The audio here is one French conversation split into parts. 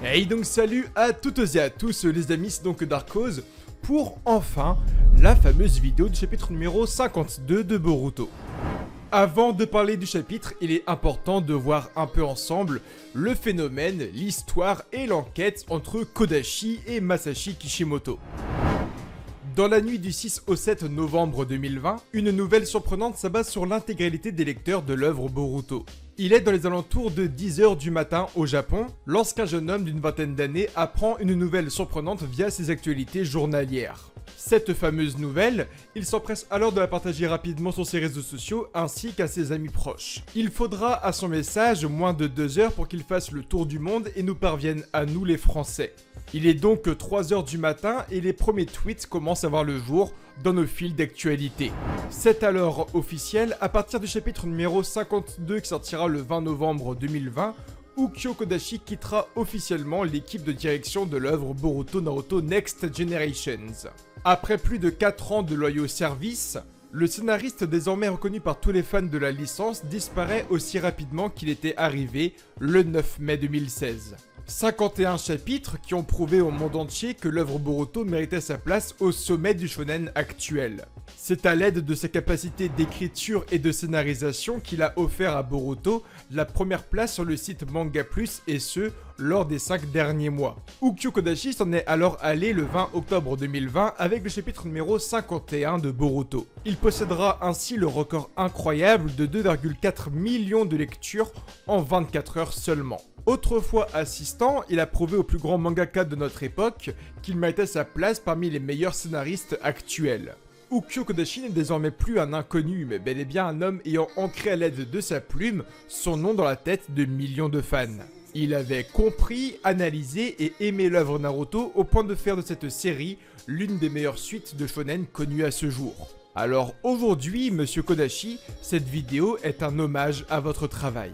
Hey donc salut à toutes et à tous les amis, c'est donc Darkhoz pour enfin la fameuse vidéo du chapitre numéro 52 de Boruto. Avant de parler du chapitre, il est important de voir un peu ensemble le phénomène, l'histoire et l'enquête entre Kodashi et Masashi Kishimoto. Dans la nuit du 6 au 7 novembre 2020, une nouvelle surprenante s'abat sur l'intégralité des lecteurs de l'œuvre Boruto. Il est dans les alentours de 10h du matin au Japon, lorsqu'un jeune homme d'une vingtaine d'années apprend une nouvelle surprenante via ses actualités journalières. Cette fameuse nouvelle, il s'empresse alors de la partager rapidement sur ses réseaux sociaux ainsi qu'à ses amis proches. Il faudra à son message moins de 2 heures pour qu'il fasse le tour du monde et nous parvienne à nous les Français. Il est donc 3h du matin et les premiers tweets commencent à voir le jour dans nos fils d'actualité. C'est alors officiel, à partir du chapitre numéro 52 qui sortira le 20 novembre 2020, Ukyo Kodashi quittera officiellement l'équipe de direction de l'œuvre Boruto Naruto Next Generations. Après plus de 4 ans de loyaux services, le scénariste désormais reconnu par tous les fans de la licence disparaît aussi rapidement qu'il était arrivé le 9 mai 2016. 51 chapitres qui ont prouvé au monde entier que l'œuvre Boruto méritait sa place au sommet du shonen actuel. C'est à l'aide de sa capacité d'écriture et de scénarisation qu'il a offert à Boruto la première place sur le site Manga Plus et ce, lors des 5 derniers mois. Ukyo Kodashi s'en est alors allé le 20 octobre 2020 avec le chapitre numéro 51 de Boruto. Il possédera ainsi le record incroyable de 2,4 millions de lectures en 24 heures seulement. Autrefois assistant, il a prouvé au plus grand mangaka de notre époque qu'il méritait sa place parmi les meilleurs scénaristes actuels. Ukyo Kodashi n'est désormais plus un inconnu, mais bel et bien un homme ayant ancré à l'aide de sa plume son nom dans la tête de millions de fans. Il avait compris, analysé et aimé l'œuvre Naruto au point de faire de cette série l'une des meilleures suites de shonen connues à ce jour. Alors aujourd'hui, monsieur Kodashi, cette vidéo est un hommage à votre travail.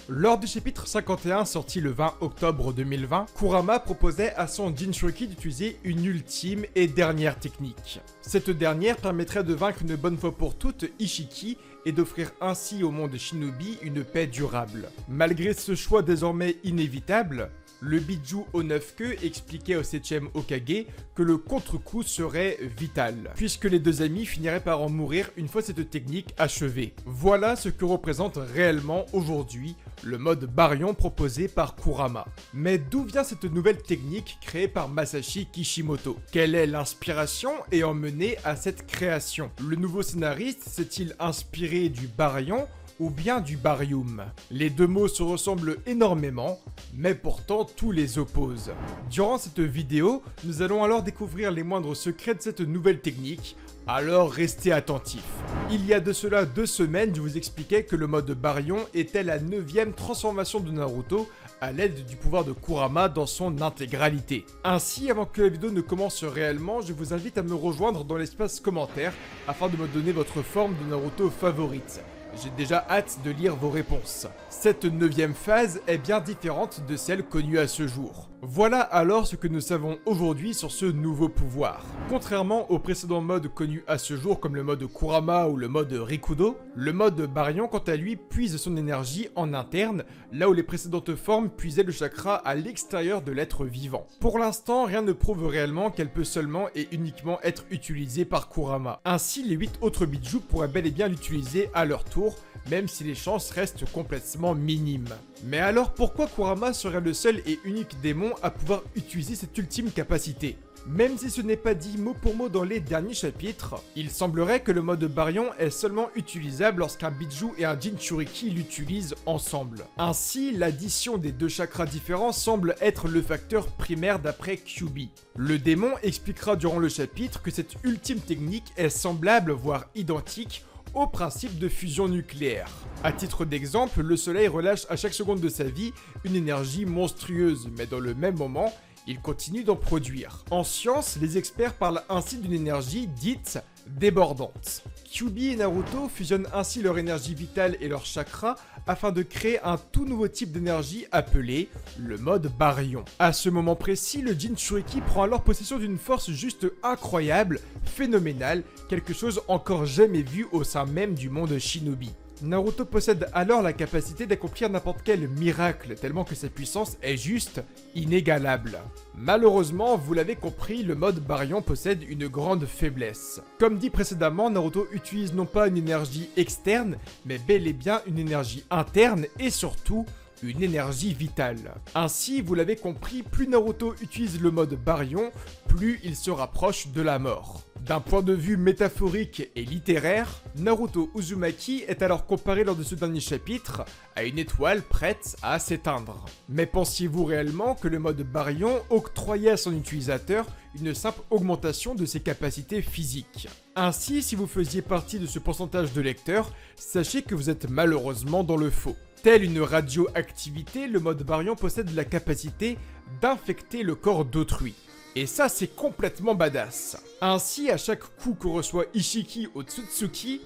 Lors du chapitre 51 sorti le 20 octobre 2020, Kurama proposait à son Jinchuriki d'utiliser une ultime et dernière technique. Cette dernière permettrait de vaincre une bonne fois pour toutes Ishiki et d'offrir ainsi au monde Shinobi une paix durable. Malgré ce choix désormais inévitable, le Biju aux 9 queues expliquait au 7ème Hokage que le contre-coup serait vital, puisque les deux amis finiraient par en mourir une fois cette technique achevée. Voilà ce que représente réellement aujourd'hui le mode Baryon proposé par Kurama. Mais d'où vient cette nouvelle technique créée par Masashi Kishimoto? Quelle est l'inspiration ayant mené à cette création? Le nouveau scénariste s'est-il inspiré du Baryon ou bien du barium? Les deux mots se ressemblent énormément, mais pourtant tout les oppose. Durant cette vidéo, nous allons alors découvrir les moindres secrets de cette nouvelle technique, alors restez attentifs. Il y a de cela 2 semaines, je vous expliquais que le mode Baryon était la 9ème transformation de Naruto à l'aide du pouvoir de Kurama dans son intégralité. Ainsi, avant que la vidéo ne commence réellement, je vous invite à me rejoindre dans l'espace commentaire afin de me donner votre forme de Naruto favorite. J'ai déjà hâte de lire vos réponses. Cette 9ème phase est bien différente de celle connue à ce jour. Voilà alors ce que nous savons aujourd'hui sur ce nouveau pouvoir. Contrairement aux précédents modes connus à ce jour comme le mode Kurama ou le mode Rikudo, le mode Baryon quant à lui puise son énergie en interne, là où les précédentes formes puisaient le chakra à l'extérieur de l'être vivant. Pour l'instant, rien ne prouve réellement qu'elle peut seulement et uniquement être utilisée par Kurama. Ainsi, les 8 autres Biju pourraient bel et bien l'utiliser à leur tour, même si les chances restent complètement minimes. Mais alors pourquoi Kurama serait le seul et unique démon à pouvoir utiliser cette ultime capacité? Même si ce n'est pas dit mot pour mot dans les derniers chapitres, il semblerait que le mode Baryon est seulement utilisable lorsqu'un Biju et un Jinchuriki l'utilisent ensemble. Ainsi, l'addition des 2 chakras différents semble être le facteur primaire d'après Kyuubi. Le démon expliquera durant le chapitre que cette ultime technique est semblable, voire identique, au principe de fusion nucléaire. A titre d'exemple, le soleil relâche à chaque seconde de sa vie une énergie monstrueuse, mais dans le même moment, il continue d'en produire. En science, les experts parlent ainsi d'une énergie dite débordante. Kyuubi et Naruto fusionnent ainsi leur énergie vitale et leur chakra afin de créer un tout nouveau type d'énergie appelé le mode Baryon. À ce moment précis, le Jinchuriki prend alors possession d'une force juste incroyable, phénoménale, quelque chose encore jamais vu au sein même du monde Shinobi. Naruto possède alors la capacité d'accomplir n'importe quel miracle, tellement que sa puissance est juste inégalable. Malheureusement, vous l'avez compris, le mode Baryon possède une grande faiblesse. Comme dit précédemment, Naruto utilise non pas une énergie externe, mais bel et bien une énergie interne et surtout une énergie vitale. Ainsi, vous l'avez compris, plus Naruto utilise le mode Baryon, plus il se rapproche de la mort. D'un point de vue métaphorique et littéraire, Naruto Uzumaki est alors comparé lors de ce dernier chapitre à une étoile prête à s'éteindre. Mais pensiez-vous réellement que le mode Baryon octroyait à son utilisateur une simple augmentation de ses capacités physiques? Ainsi, si vous faisiez partie de ce pourcentage de lecteurs, sachez que vous êtes malheureusement dans le faux. Telle une radioactivité, le mode Baryon possède la capacité d'infecter le corps d'autrui. Et ça, c'est complètement badass. Ainsi, à chaque coup que reçoit Ishiki Otsutsuki,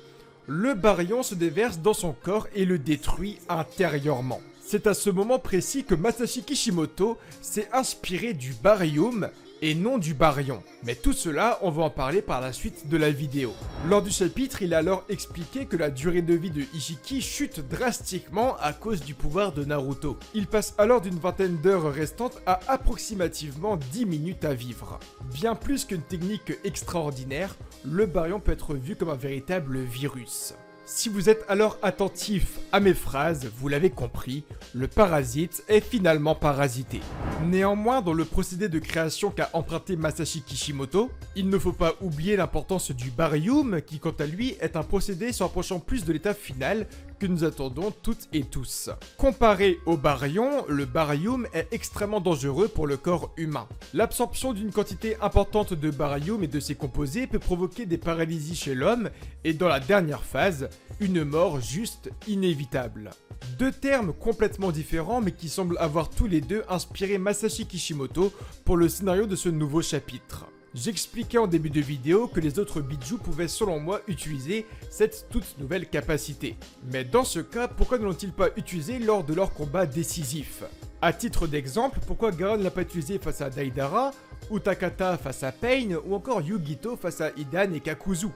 le baryon se déverse dans son corps et le détruit intérieurement. C'est à ce moment précis que Masashi Kishimoto s'est inspiré du baryum et non du baryon. Mais tout cela, on va en parler par la suite de la vidéo. Lors du chapitre, il a alors expliqué que la durée de vie de Ishiki chute drastiquement à cause du pouvoir de Naruto. Il passe alors d'une vingtaine d'heures restantes à approximativement 10 minutes à vivre. Bien plus qu'une technique extraordinaire, le baryon peut être vu comme un véritable virus. Si vous êtes alors attentif à mes phrases, vous l'avez compris, le parasite est finalement parasité. Néanmoins, dans le procédé de création qu'a emprunté Masashi Kishimoto, il ne faut pas oublier l'importance du baryum, qui quant à lui est un procédé se rapprochant plus de l'état final que nous attendons toutes et tous. Comparé au baryon, le baryum est extrêmement dangereux pour le corps humain. L'absorption d'une quantité importante de baryum et de ses composés peut provoquer des paralysies chez l'homme et dans la dernière phase, une mort juste inévitable. Deux termes complètement différents mais qui semblent avoir tous les deux inspiré Masashi Kishimoto pour le scénario de ce nouveau chapitre. J'expliquais en début de vidéo que les autres Bijou pouvaient selon moi utiliser cette toute nouvelle capacité. Mais dans ce cas, pourquoi ne l'ont-ils pas utilisé lors de leur combat décisif? A titre d'exemple, pourquoi Garon ne l'a pas utilisé face à Deidara, ou Takata face à Pain, ou encore Yugito face à Hidan et Kakuzu?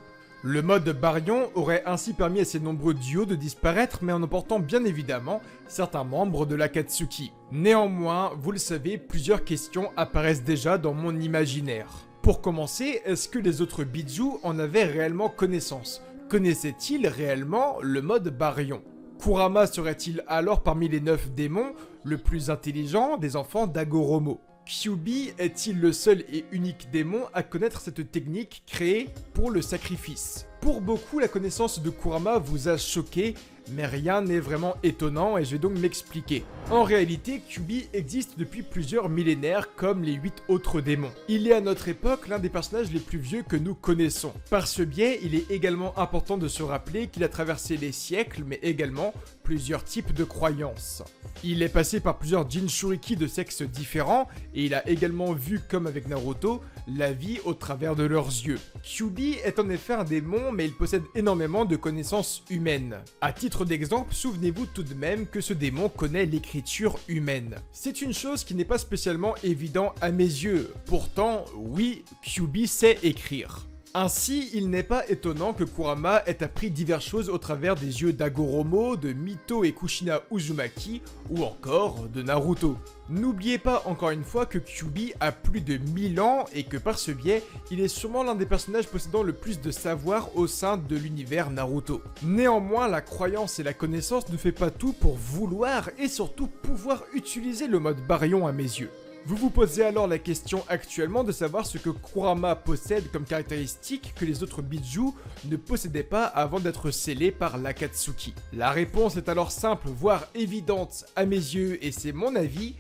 Le mode Baryon aurait ainsi permis à ces nombreux duos de disparaître, mais en emportant bien évidemment certains membres de l'Akatsuki. Néanmoins, vous le savez, plusieurs questions apparaissent déjà dans mon imaginaire. Pour commencer, est-ce que les autres Bijou en avaient réellement connaissance? Connaissaient-ils réellement le mode Baryon? Kurama serait-il alors parmi les 9 démons le plus intelligent des enfants d'Agoromo? Kyuubi est-il le seul et unique démon à connaître cette technique créée pour le sacrifice? Pour beaucoup, la connaissance de Kurama vous a choqué, mais rien n'est vraiment étonnant et je vais donc m'expliquer. En réalité, Kyuubi existe depuis plusieurs millénaires comme les 8 autres démons. Il est à notre époque l'un des personnages les plus vieux que nous connaissons. Par ce biais, il est également important de se rappeler qu'il a traversé les siècles, mais également plusieurs types de croyances. Il est passé par plusieurs Jinchuriki de sexes différents et il a également vu, comme avec Naruto, la vie au travers de leurs yeux. Kyuubi est en effet un démon, mais il possède énormément de connaissances humaines. À titre d'exemple, souvenez-vous tout de même que ce démon connaît l'écriture humaine. C'est une chose qui n'est pas spécialement évident à mes yeux. Pourtant, oui, Kyuubi sait écrire. Ainsi, il n'est pas étonnant que Kurama ait appris diverses choses au travers des yeux d'Agoromo, de Mito et Kushina Uzumaki, ou encore de Naruto. N'oubliez pas encore une fois que Kyuubi a plus de 1000 ans et que par ce biais, il est sûrement l'un des personnages possédant le plus de savoir au sein de l'univers Naruto. Néanmoins, la croyance et la connaissance ne fait pas tout pour vouloir et surtout pouvoir utiliser le mode Baryon à mes yeux. Vous vous posez alors la question actuellement de savoir ce que Kurama possède comme caractéristique que les autres Bijou ne possédaient pas avant d'être scellés par l'Akatsuki. La réponse est alors simple, voire évidente à mes yeux, et c'est mon avis,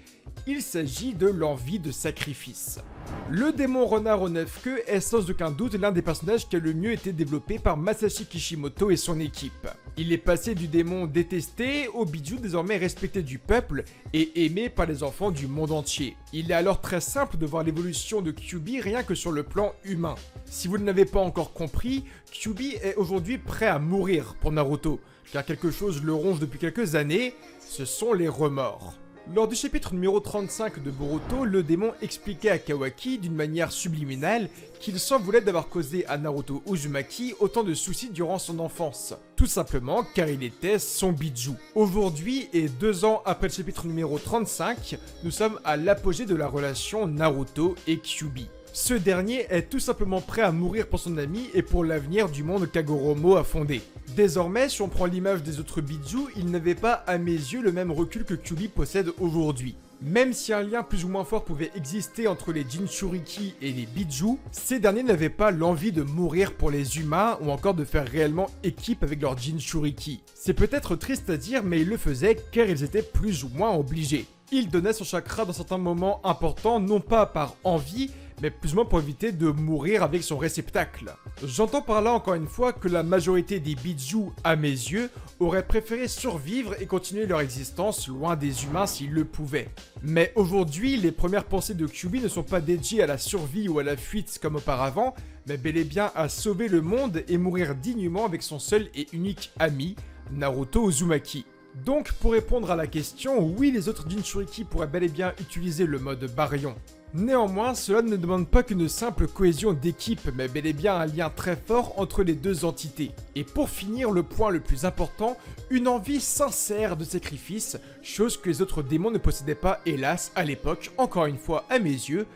il s'agit de l'envie de sacrifice. Le démon renard aux 9 queues est sans aucun doute l'un des personnages qui a le mieux été développé par Masashi Kishimoto et son équipe. Il est passé du démon détesté au Bijou désormais respecté du peuple et aimé par les enfants du monde entier. Il est alors très simple de voir l'évolution de Kyuubi rien que sur le plan humain. Si vous ne l'avez pas encore compris, Kyuubi est aujourd'hui prêt à mourir pour Naruto, car quelque chose le ronge depuis quelques années, ce sont les remords. Lors du chapitre numéro 35 de Boruto, le démon expliquait à Kawaki d'une manière subliminale qu'il s'en voulait d'avoir causé à Naruto Uzumaki autant de soucis durant son enfance. Tout simplement car il était son bijou. Aujourd'hui, et 2 ans après le chapitre numéro 35, nous sommes à l'apogée de la relation Naruto et Kyuubi. Ce dernier est tout simplement prêt à mourir pour son ami et pour l'avenir du monde qu'Hagoromo a fondé. Désormais, si on prend l'image des autres bijou, il n'avait pas à mes yeux le même recul que Kyuubi possède aujourd'hui. Même si un lien plus ou moins fort pouvait exister entre les Jinchuriki et les bijou, ces derniers n'avaient pas l'envie de mourir pour les humains ou encore de faire réellement équipe avec leurs Jinchuriki. C'est peut-être triste à dire, mais ils le faisaient car ils étaient plus ou moins obligés. Il donnait son chakra dans certains moments importants, non pas par envie, mais plus ou moins pour éviter de mourir avec son réceptacle. J'entends par là encore une fois que la majorité des bijou, à mes yeux, auraient préféré survivre et continuer leur existence loin des humains s'ils le pouvaient. Mais aujourd'hui, les premières pensées de Kyuubi ne sont pas dédiées à la survie ou à la fuite comme auparavant, mais bel et bien à sauver le monde et mourir dignement avec son seul et unique ami, Naruto Uzumaki. Donc pour répondre à la question, oui les autres Jinchuriki pourraient bel et bien utiliser le mode Baryon. Néanmoins, cela ne demande pas qu'une simple cohésion d'équipe, mais bel et bien un lien très fort entre les deux entités. Et pour finir, le point le plus important, une envie sincère de sacrifice, chose que les autres démons ne possédaient pas hélas à l'époque, encore une fois à mes yeux,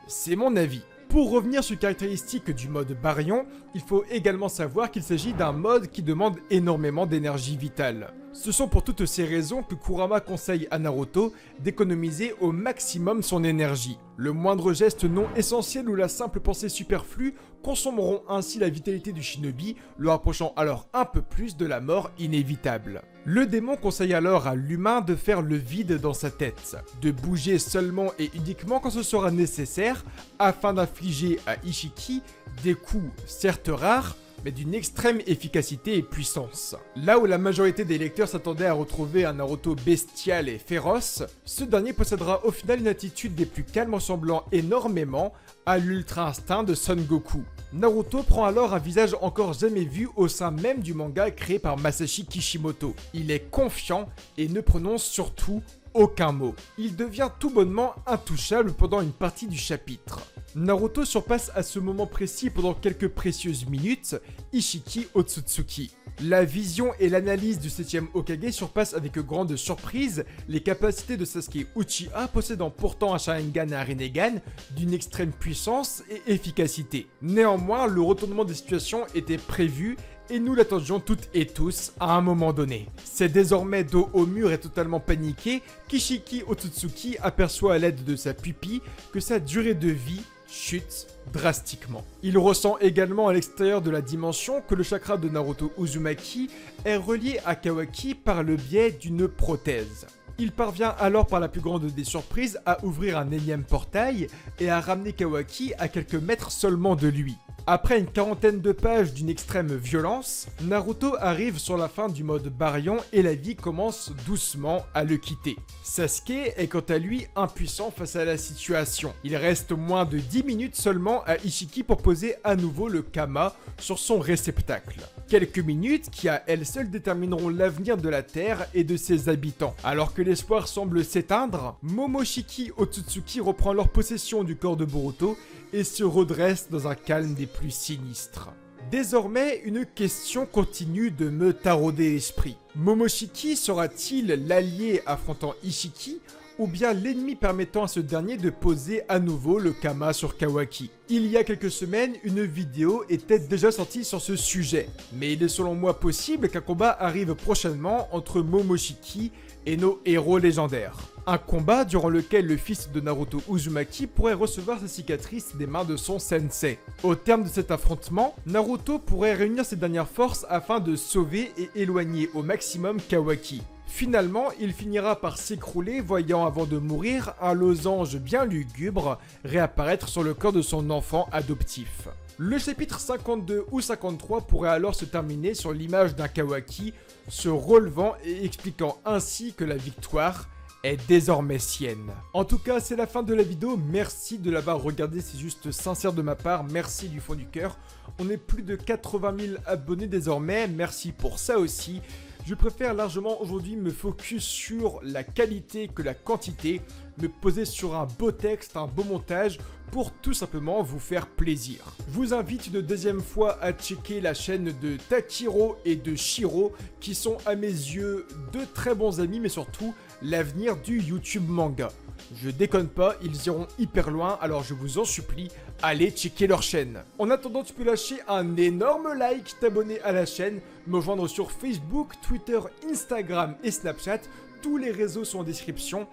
c'est mon avis. Pour revenir sur les caractéristiques du mode Baryon, il faut également savoir qu'il s'agit d'un mode qui demande énormément d'énergie vitale. Ce sont pour toutes ces raisons que Kurama conseille à Naruto d'économiser au maximum son énergie. Le moindre geste non essentiel ou la simple pensée superflue consommeront ainsi la vitalité du shinobi, le rapprochant alors un peu plus de la mort inévitable. Le démon conseille alors à l'humain de faire le vide dans sa tête, de bouger seulement et uniquement quand ce sera nécessaire, afin d'infliger à Ishiki des coups certes rares, mais d'une extrême efficacité et puissance. Là où la majorité des lecteurs s'attendaient à retrouver un Naruto bestial et féroce, ce dernier possédera au final une attitude des plus calmes ressemblant énormément à l'ultra instinct de Son Goku. Naruto prend alors un visage encore jamais vu au sein même du manga créé par Masashi Kishimoto. Il est confiant et ne prononce surtout aucun mot. Il devient tout bonnement intouchable pendant une partie du chapitre. Naruto surpasse à ce moment précis pendant quelques précieuses minutes Ishiki Otsutsuki. La vision et l'analyse du 7ème Hokage surpassent avec grande surprise les capacités de Sasuke Uchiha possédant pourtant un Sharingan et un Rinnegan d'une extrême puissance et efficacité. Néanmoins, le retournement des situations était prévu et nous l'attendions toutes et tous à un moment donné. C'est désormais dos au mur et totalement paniqué qu'Ishiki Otsutsuki aperçoit à l'aide de sa pupille que sa durée de vie chute drastiquement. Il ressent également à l'extérieur de la dimension que le chakra de Naruto Uzumaki est relié à Kawaki par le biais d'une prothèse. Il parvient alors par la plus grande des surprises à ouvrir un énième portail et à ramener Kawaki à quelques mètres seulement de lui. Après une quarantaine de pages d'une extrême violence, Naruto arrive sur la fin du mode Baryon et la vie commence doucement à le quitter. Sasuke est quant à lui impuissant face à la situation. Il reste moins de 10 minutes seulement à Ishiki pour poser à nouveau le Kama sur son réceptacle. Quelques minutes qui à elles seules détermineront l'avenir de la Terre et de ses habitants. Alors que l'espoir semble s'éteindre, Momoshiki Otsutsuki reprend alors possession du corps de Boruto et se redresse dans un calme des plus sinistres. Désormais, une question continue de me tarauder l'esprit. Momoshiki sera-t-il l'allié affrontant Ishiki ou bien l'ennemi permettant à ce dernier de poser à nouveau le Kama sur Kawaki? Il y a quelques semaines, une vidéo était déjà sortie sur ce sujet, mais il est selon moi possible qu'un combat arrive prochainement entre Momoshiki et nos héros légendaires. Un combat durant lequel le fils de Naruto Uzumaki pourrait recevoir sa cicatrice des mains de son sensei. Au terme de cet affrontement, Naruto pourrait réunir ses dernières forces afin de sauver et éloigner au maximum Kawaki. Finalement, il finira par s'écrouler, voyant avant de mourir un losange bien lugubre réapparaître sur le corps de son enfant adoptif. Le chapitre 52 ou 53 pourrait alors se terminer sur l'image d'un Kawaki se relevant et expliquant ainsi que la victoire est désormais sienne. En tout cas, c'est la fin de la vidéo. Merci de l'avoir regardé, c'est juste sincère de ma part. Merci du fond du cœur. On est plus de 80 000 abonnés désormais. Merci pour ça aussi. Je préfère largement aujourd'hui me focus sur la qualité que la quantité, me poser sur un beau texte, un beau montage pour tout simplement vous faire plaisir. Je vous invite une deuxième fois à checker la chaîne de Takiro et de Shiro qui sont à mes yeux deux très bons amis mais surtout l'avenir du YouTube manga. Je déconne pas, ils iront hyper loin, alors je vous en supplie, allez checker leur chaîne. En attendant, tu peux lâcher un énorme like, t'abonner à la chaîne, me joindre sur Facebook, Twitter, Instagram et Snapchat. Tous les réseaux sont en description.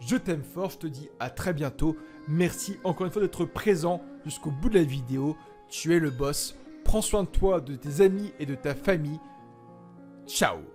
Je t'aime fort, je te dis à très bientôt. Merci encore une fois d'être présent jusqu'au bout de la vidéo. Tu es le boss. Prends soin de toi, de tes amis et de ta famille. Ciao.